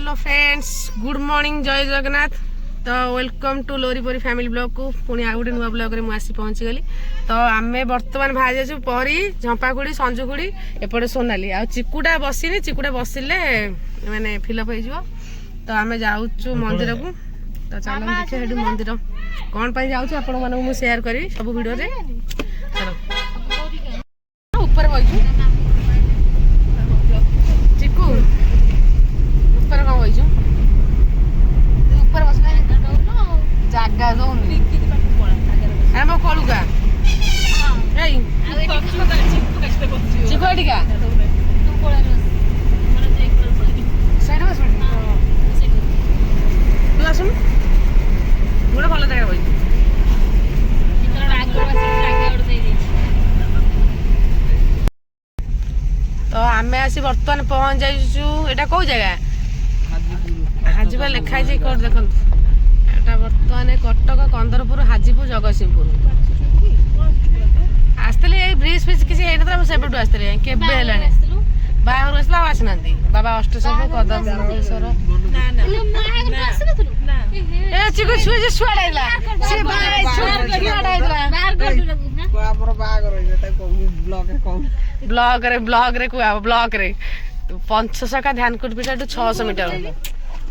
Hello friends good morning जय जगन्नाथ। तो welcome to लोरीपरी family blog को पुणी आ गए नुआ ब्लॉग में आसी पहुँची गली। तो आम बर्तमान बाहर जाऊँ परी झंपाखुड़ी संजुखुड़ी एपटे सोनाली आ चिकुटा बसनी चिकुटा बसिले मैंने फिलअप हो। तो आम जाऊँ मंदिर को। तो चलो देखिए ये मंदिर कौन पर जाऊँ आपण मानक शेयर करी सब वीडियो रे। चलो ऊपर बइछु चिकू ऊपर कौन बइछु ऊपर बसला जागा दौनी आम कलुका चिकू एटिका सैड बस तू आसुन गोटे भल जगह बइछु तो आम आसी बर्तमान पहुँच जाइछु। एटा कौ जगह हाजीपुर लिखाई देखो एटा बर्तमान कटक कंदरपुर हाजीपुर जगतसिंहपुर आसते ब्रिज फिज किसी सेपटू आसते के बाहर आसला आसना बाबा अष्टशंभु कदमेश्वर ब्लॉक रे पंचशखा ध्यानकूट पीठ 600 मीटर।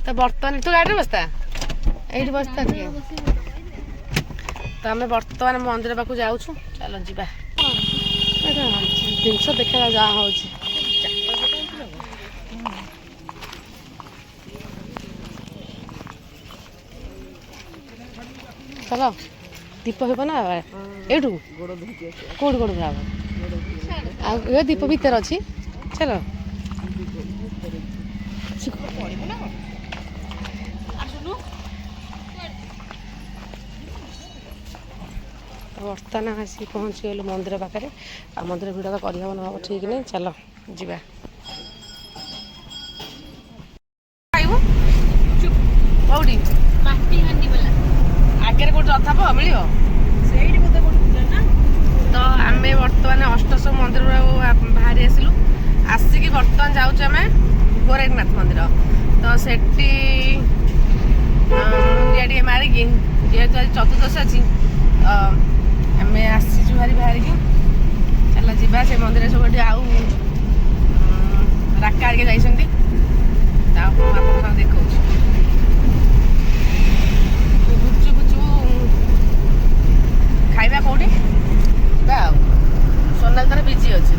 तो बर्तमान तू गाड़ी बसता ये बसता तो आम बर्तमान मंदिर पाक जाऊँ। चलो जी जिनस देखा जहाँ हो चलो दीप हे ना एठू कौट कौट ये दीप भीतर अच्छी। चलो बर्तमान आसी पहुँची गलु मंदिर पाखे। आ मंदिर भिड़ तो करहब ना ठीक नहीं। चलो जीवा कौटी आगे कौट अथाप मिल तो आम बर्तमान अष्टशंभु मंदिर बाहरी आसिलु आसिकी बर्तमान जाऊँ आम गोरखनाथ मंदिर। तो सेठी मुंडिया मारिकी जेहेतु आज चतुर्दशी अच्छी आम आसीचु भारी बाहरिकी। चल जीवा से मंदिर सब आउ राका आगे जाइछन्ती आप देखा बुचु बुचु खाइबा कौटी सोनाल तार बिजी अच्छे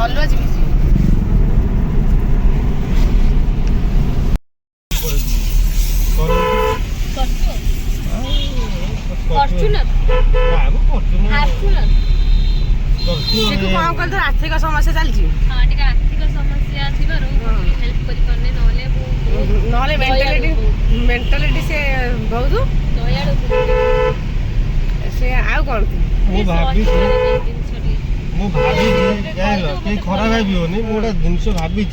अलुआ बिजी कौन कल तो आर्थिक समस्या चलती मेंटालिटी से बहुत से आउ कौन खराब भाई गोटे जिनस भावी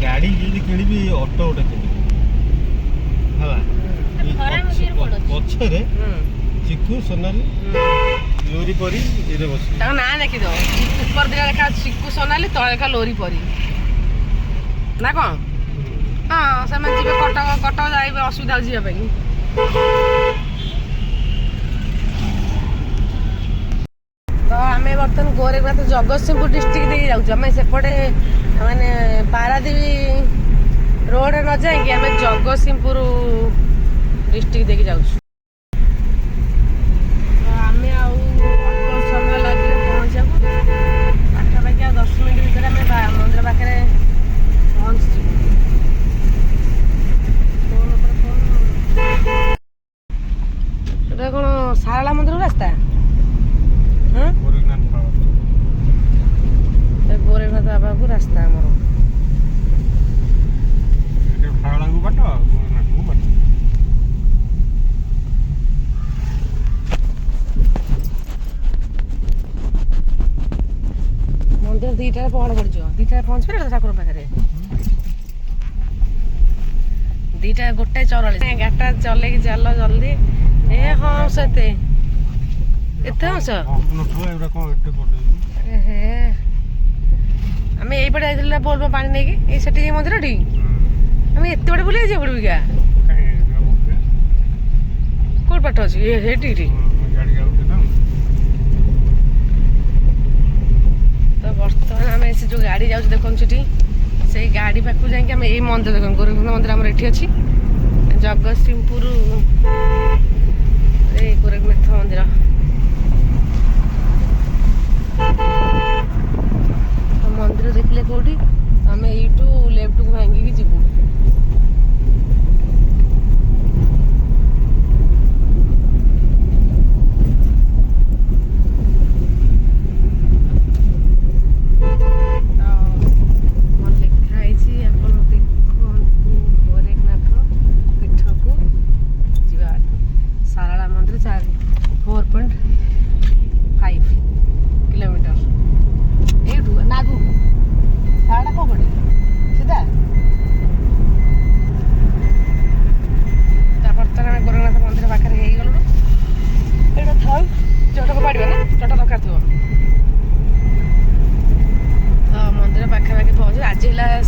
गाड़ी किणी अटो गोटे किणी चिकू सोनाली लोरी परी ये बस ना देखीद ऊपर दिखा लेखा चिकू सोनाली तले लेखा लोरी परी ना कौन। हाँ से जी कटक कटक जाए असुविधा जावाई। तो आम बर्तमान गोरखनाथ जगतसिंहपुर डिस्ट्रिक्ट देखिए जाऊँ आम सेपटे माने पारादीप रोड न जाइए आम जगतसिंहपुर डिस्ट्रिक्ट देखिए जाऊँ। पाखापाखि 10 मिनट भर आम मंदिर पाखे पहुँची कौन सारला मंदिर रास्ता गोरखनाथ बाबा को रास्ता आमर मंदिर 2टा पहड़ पड़ 2टा पहुँच पारे ठाकुर पाखे 2टा 1:44 गाटा चल चल जल्दी ए हाँ से एते हंस ଆମେ ଏଇପଟେ ଯାଇଥିଲୁ ବୋଲବ ପାଣି ନେଇକି ଏଇ ସେଠି ଏଇ ମନ୍ଦିରଠି ଆମେ ଏତେ ବଡ଼ ବୁଲି ଯାଇଛି ଏପଟେ ବିକା କୋଉଠି ପାଠ ଅଛି ସେଇଠି ତ ବର୍ତ୍ତମାନ ଆମେ ସେ ଯେଉଁ ଗାଡ଼ି ଯାଉଛି ଦେଖନ୍ତୁ ସେଠି ସେଇ ଗାଡ଼ି ପାଖକୁ ଯାଇକି ଆମେ ଏଇ ମନ୍ଦିର ଦେଖନ୍ତୁ ଗୋରଖନାଥ ମନ୍ଦିର ଆମର ଏଠି ଅଛି ଜଗତସିଂହପୁର ଏଇ ଗୋରଖନାଥ ମନ୍ଦିର ମନ୍ଦିର ଦେଖିଲେ କୋଉଠି ଆମେ ଏଇଠୁ ଲେଫ୍ଟକୁ ଭାଙ୍ଗିକି ଯିବୁ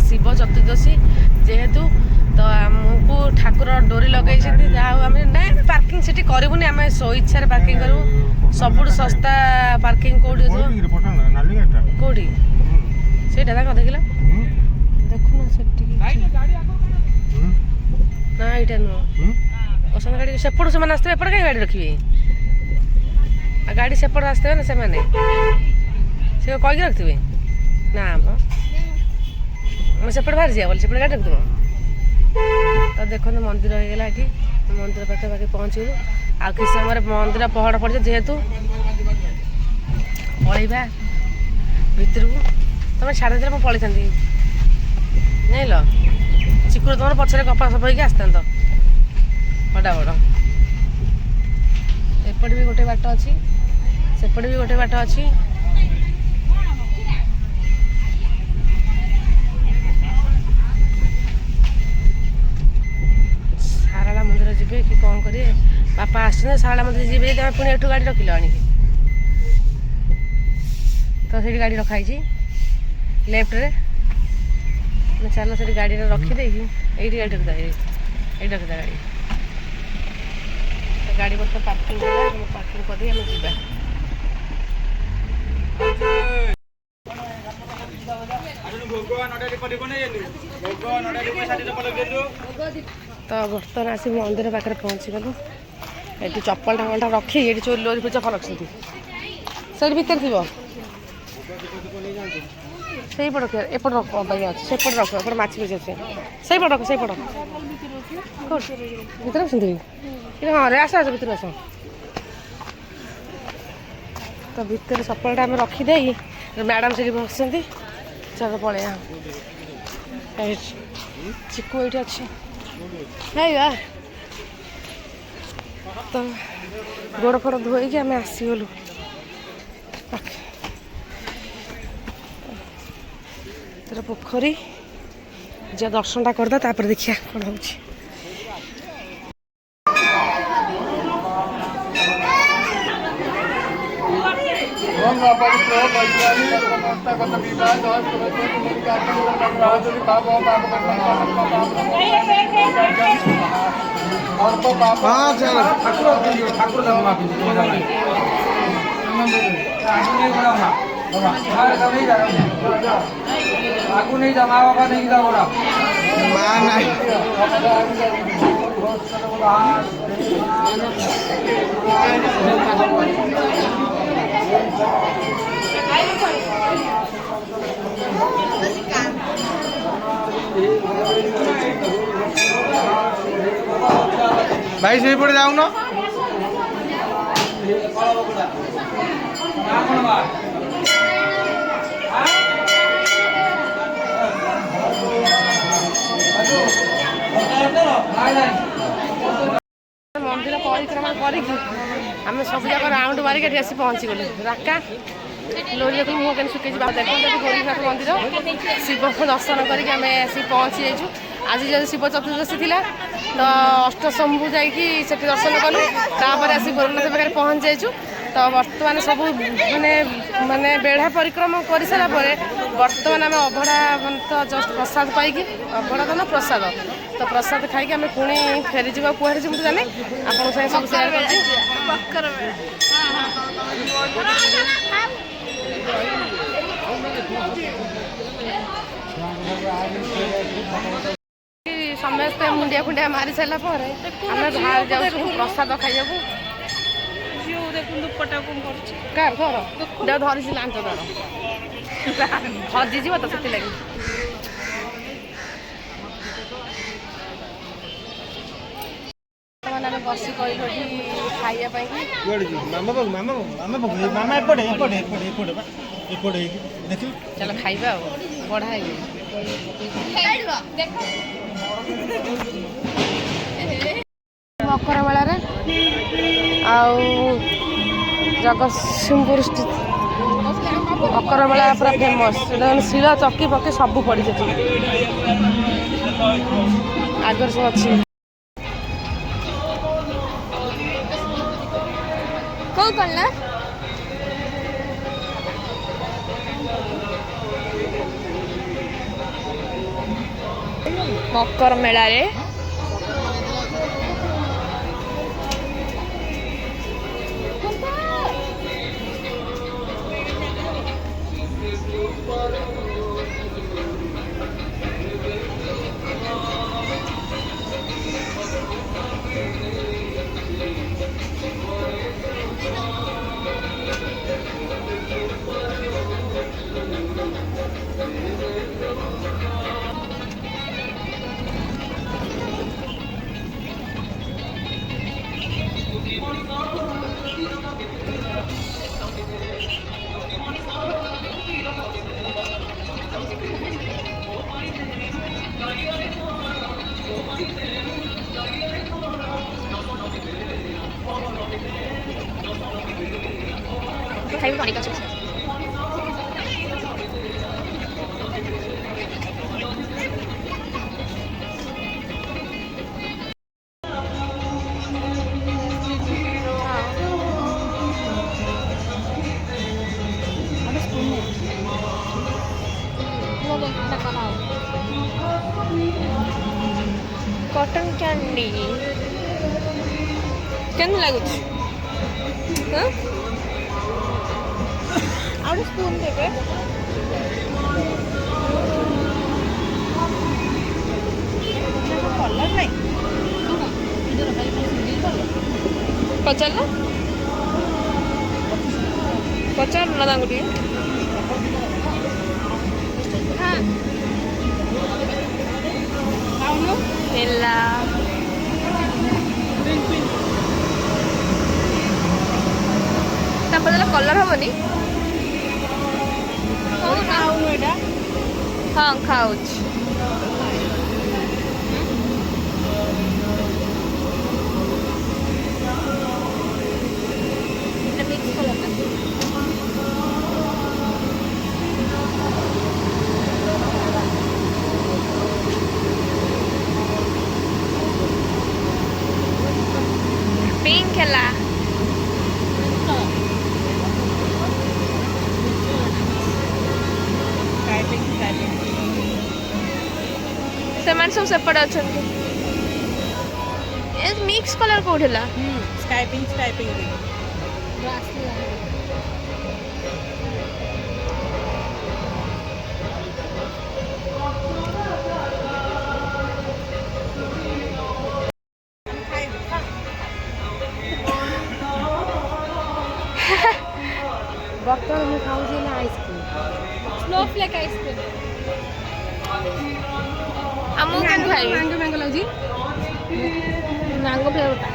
शिव चतुर्दशी जेहेतु तो आमको ठाकुर डोरी लगे पार्किंग से करूनी आम सो इच्छा पार्किंग करूँ सब सस्ता पार्किंग कौटी कौटी से देख देखल देखुना से ना यहाँ नुह पसंद गाड़ी सेपट से आसते एपटे कहीं गाड़ी रखिए गाड़ी सेपट आसते ना से कहीकि रखिए ना सेपटे बाहर जाए सेपटे गाड़ी रखिदेव तो देखो मंदिर होगा ये मंदिर पाखे पाखे पहुँचलु आ कि समय मंदिर पहड़ पड़े जेहेतु पलैबा भितर को तुम छाड़ी मुझे पलि था नहीं लो चिकुर तुम पछे कपा सफ होगी आसता बड़ा बड़ एपटे भी गोटे बाट अच्छी सेपटे भी गोटे बाट अच्छी साराला मंदिर जी कि कौन करेंगे बापा आसने साराला मंदिर जी तुम पुणी एठू गाड़ी रखिल आणिक तो से गाड़ी रखाई लेफ्ट रे चल से गाड़ी रखीदे ये गाड़ी रखिदा ये रखिदा गाड़ी तो गाड़ी बस पार्किंग पार्किंग करदे आम जा तो बर्तमान आस मंदिर पाखे पहुँची गलु ये चप्पल टांगलटा रखी ये लोरी पर चप्पल रखी से भर थी से पट एपट रख अच्छे सेपट रख एपट माछी पीछे अच्छे से पट रख से पट भर रखी हाँ रे आस आस भर आस तो भर चप्पलटा आम रखीदे मैडम से बस चल पलि चिकू ये अच्छे है तो गोड़ फोड़ धोईकि आम आसीगलु तेरा पोखरी जो दर्शनटा करदा तापर देखिया कौन हो आगू नहीं जा माँ बापा नहीं जा बोला माँ नहीं भाई सही पड़े जाऊ ना मंदिर परिक्रमा करें सब जगह राउंड मारिक आसी पहुँची गलु राका लोरी देखो मुँह के शुके देखते गोरखनाथ मंदिर शिव दर्शन करके आम आसी पहुँची जाइए आज जो शिव चतुर्दशी थी तो अष्टशंभु जाकि दर्शन कलु तापर आसी गोरखनाथ पाखे पहुँच जाइए तो बर्तमान सब माने माने बेढ़ा परिक्रमा कर सारापर ବର୍ତ୍ତମାନ ଆମେ ଅଭଡ଼ା ତ ଜଷ୍ଟ ପ୍ରସାଦ ପାଇକି ଅଭଡ଼ା ତ ନା ପ୍ରସାଦ ତ ପ୍ରସାଦ ଖାଇକି ଆମେ ପୁଣି ଫେରିଯିବା କୁଆଡ଼େ ଯିବୁ ଜାଣେ ଆପଣଙ୍କ ସାଙ୍ଗେ ସବୁ ସେୟାର କରୁଛି। ସମସ୍ତେ ମୁଣ୍ଡିଆ ଫୁଣ୍ଡିଆ ମାରି ସାରିଲା ପରେ ଆମେ ବାହାରି ଯାଉଛୁ ପ୍ରସାଦ ଖାଇବାକୁ। କାର ଘର ଦେହ ଧରିଛି ଲାଞ୍ଚ ତାର ହଜିଯିବ ତ ସେଥିଲାଗି। ଆମେ ବସି କହିଲୁ ଏଠି ଖାଇବା ପାଇଁ ଚାଲ ଖାଇବା ଆଉ ବଢ଼ା ହେଇକି ମକର ମେଳାରେ ଆଉ ଜଗତସିଂହପୁର ମକର ମେଳା ପୁରା ଫେମସ୍। ଶିଳ ଚକି ପକି ସବୁ ପଡ଼ିଛି ଏଠି ଆଗରେ ସବୁ ଅଛି। କୋଉ କଲା ମକର ମେଳାରେ ଖାଇବୁ ପାଣି କାଛ कॉटन कैंडी केन लागुच हां आउट स्पून देबे कलर नहीं पचार ना पचार ना दांगुटी हां आउनो एला तापर कलर हमनी हाँ खाऊच पिंक है ସେମାନେ ସବୁ ସେପଟେ ଅଛନ୍ତି। ଏ ମିକ୍ସ କଲର କୋଉଠି ହେଲା ସ୍କାଇପିଂ ବର୍ତ୍ତମାନ ମୁଁ ଖାଉଛି ନା ଆଇସ୍କ୍ରିମ୍ ସ୍ନୋଫ୍ଲେକ୍ ଆଇସ୍କ୍ରିମ୍ ଆମକୁ କେମିତି ଖାଇବି ମ୍ୟାଙ୍ଗୋ ଲାଗୁଛି ମ୍ୟାଙ୍ଗୋ ଫ୍ଲେଭରଟା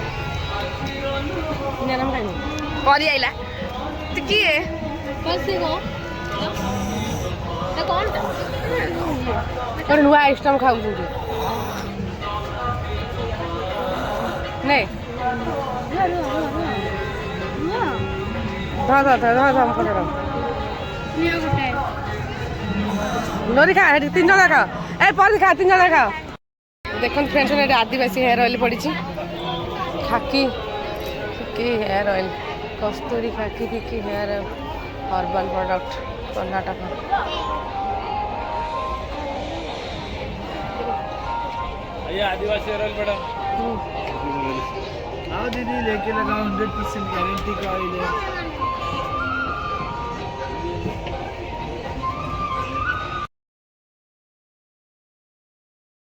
ମ୍ୟାଡ଼ାମ୍ ଖାଇବି କରି ଆଇଲା ତୁ କିଏ ଗୋଟେ ନୂଆ ଆଇଟମ୍ ଖାଉଛନ୍ତି ନାଇଁ लोरी खा तीन जन खाओ ए पर खा तीन जन खाओ देखो फ्रेंड्स ये आदिवासी हेयर ऑयल पड़ी खाकी फिकी हेयर ऑयल कस्तूरी खाकी फिकी हेयर हर्बल प्रोडक्ट कर्नाटक ये आदिवासी ऑयल मैडम आओ दीदी लेके लगाओ 100% गारंटी का ऑयल है